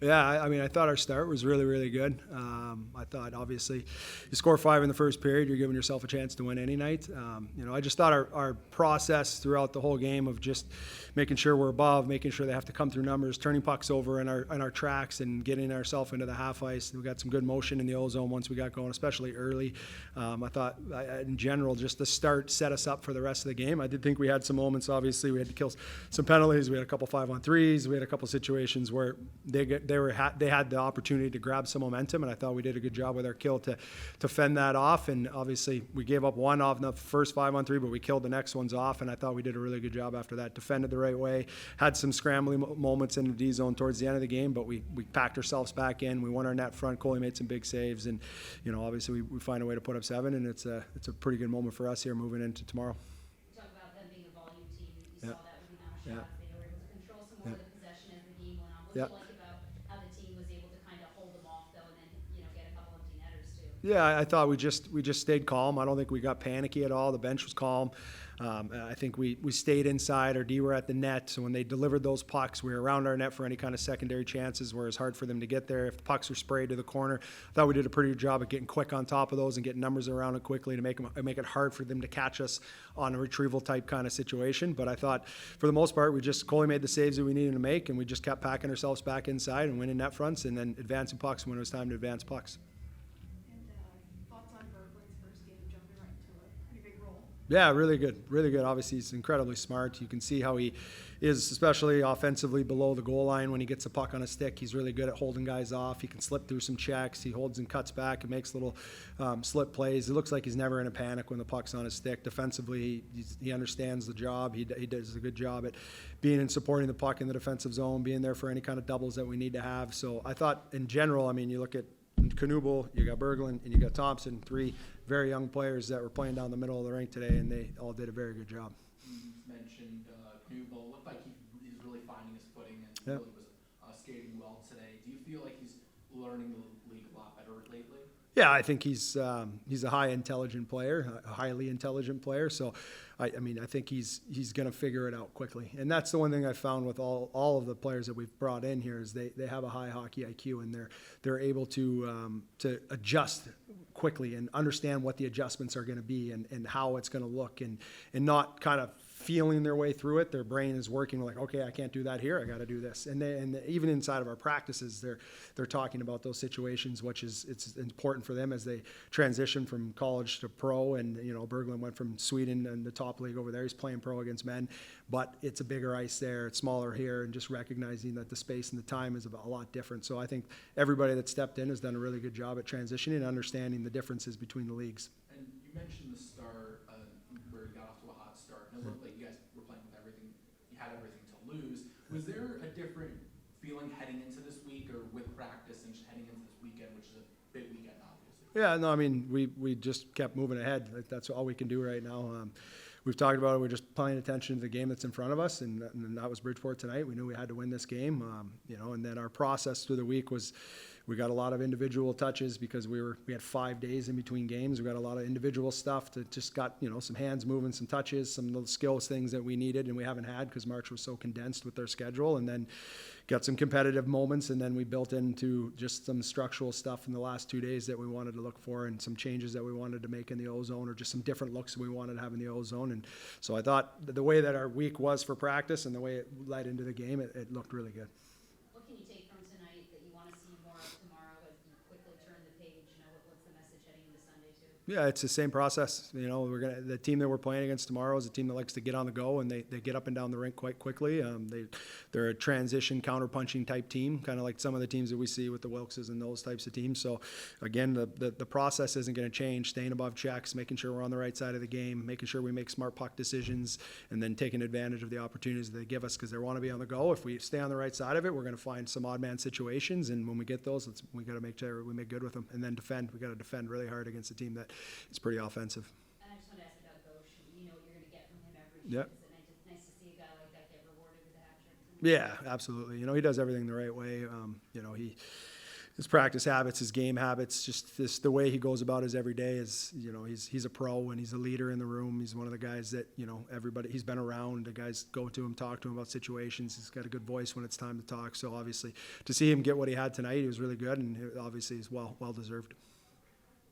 Yeah, I mean, I thought our start was really, really good. I thought, obviously, you score 5 in the first period, you're giving yourself a chance to win any night. I just thought our process throughout the whole game of just making sure we're above, making sure they have to come through numbers, turning pucks over in our tracks, and getting ourselves into the half ice. We got some good motion in the O-zone once we got going, especially early. I thought, in general, just the start set us up for the rest of the game. I did think we had some moments. Obviously, we had to kill some penalties. We had a couple 5-on-3s. We had a couple situations where they had the opportunity to grab some momentum, and I thought we did a good job with our kill to fend that off. And obviously, we gave up one off in the first 5-on-3, but we killed the next ones off, and I thought we did a really good job after that. Defended the right way, had some scrambling moments in the D zone towards the end of the game, but we packed ourselves back in. We won our net front. Coley made some big saves, and obviously we find a way to put up 7, and it's a pretty good moment for us here moving into tomorrow. You talk about them being a volume team. You Yeah. saw that with the amount of shots. Yeah. They were able to control some more Yeah. of the possession as the game went on. What Yeah. did you like about how the team was able to kind of hold them off though, and then get a couple empty netters too? Yeah, I thought we just stayed calm. I don't think we got panicky at all. The bench was calm. I think we stayed inside. Our D were at the net, so when they delivered those pucks, we were around our net for any kind of secondary chances where it's hard for them to get there. If the pucks were sprayed to the corner, I thought we did a pretty good job of getting quick on top of those and getting numbers around it quickly to make it hard for them to catch us on a retrieval type kind of situation. But I thought for the most part, Coley made the saves that we needed to make, and we just kept packing ourselves back inside and winning net fronts and then advancing pucks when it was time to advance pucks. Yeah, really good, really good. Obviously, he's incredibly smart. You can see how he is, especially offensively below the goal line when he gets the puck on a stick. He's really good at holding guys off. He can slip through some checks. He holds and cuts back and makes little slip plays. It looks like he's never in a panic when the puck's on his stick. Defensively, he understands the job. He does a good job at being and supporting the puck in the defensive zone, being there for any kind of doubles that we need to have. So I thought, in general, I mean, you look at Kubal, you got Berglund, and you got Thompson, 3 very young players that were playing down the middle of the rink today, and they all did a very good job. You mentioned Kubal. Looked like he's really finding his footing and Yep. really was skating well today. Do you feel like he's learning the league a lot better lately? Yeah, I think he's a highly intelligent player. So, I think he's going to figure it out quickly. And that's the one thing I found with all of the players that we've brought in here is they have a high hockey IQ, and they're able to adjust quickly and understand what the adjustments are going to be and how it's going to look and not kind of feeling their way through it. Their brain is working like, okay, I can't do that here. I got to do this. And even inside of our practices, they're talking about those situations, which it's important for them as they transition from college to pro. And Berglund went from Sweden and the top league over there. He's playing pro against men, but it's a bigger ice there. It's smaller here, and just recognizing that the space and the time is a lot different. So I think everybody that stepped in has done a really good job at transitioning and understanding the differences between the leagues. And you mentioned the start where you got off to a hot start, and it looked like you guys were playing with everything. You had everything to lose. Was there a different feeling heading into this week, or with practice and just heading into this weekend, which is a big weekend, obviously? Yeah, no, I mean, we just kept moving ahead. Like, that's all we can do right now. We've talked about it. We're just paying attention to the game that's in front of us, and that was Bridgeport tonight. We knew we had to win this game, and then our process through the week was we got a lot of individual touches because we had 5 days in between games. We got a lot of individual stuff that just got, some hands moving, some touches, some little skills things that we needed and we haven't had because March was so condensed with their schedule, and then got some competitive moments, and then we built into just some structural stuff in the last 2 days that we wanted to look for and some changes that we wanted to make in the O-zone or just some different looks that we wanted to have in the O-zone. And so I thought the way that our week was for practice and the way it led into the game, it looked really good. What can you take from tonight that you want to see more of tomorrow as you quickly turn the page? What's the message heading into Sunday too? Yeah, it's the same process. The team that we're playing against tomorrow is a team that likes to get on the go, and they get up and down the rink quite quickly. They're a transition counter-punching type team, kind of like some of the teams that we see with the Wilkses and those types of teams. So again, the process isn't going to change. Staying above checks, making sure we're on the right side of the game, making sure we make smart puck decisions, and then taking advantage of the opportunities that they give us because they want to be on the go. If we stay on the right side of it, we're going to find some odd man situations, and when we get those, we got to make sure we make good with them, and then defend. We got to defend really hard against a team that is pretty offensive. And I just want to ask about Ghosh. You know what you're going to get from him every Yep. shift. Is it nice to see a guy like that get rewarded with a hat trick? Yeah, absolutely. He does everything the right way. his practice habits, his game habits, just the way he goes about his every day is, he's a pro and he's a leader in the room. He's one of the guys that, he's been around. The guys go to him, talk to him about situations. He's got a good voice when it's time to talk. So obviously to see him get what he had tonight, he was really good, and obviously he's well deserved.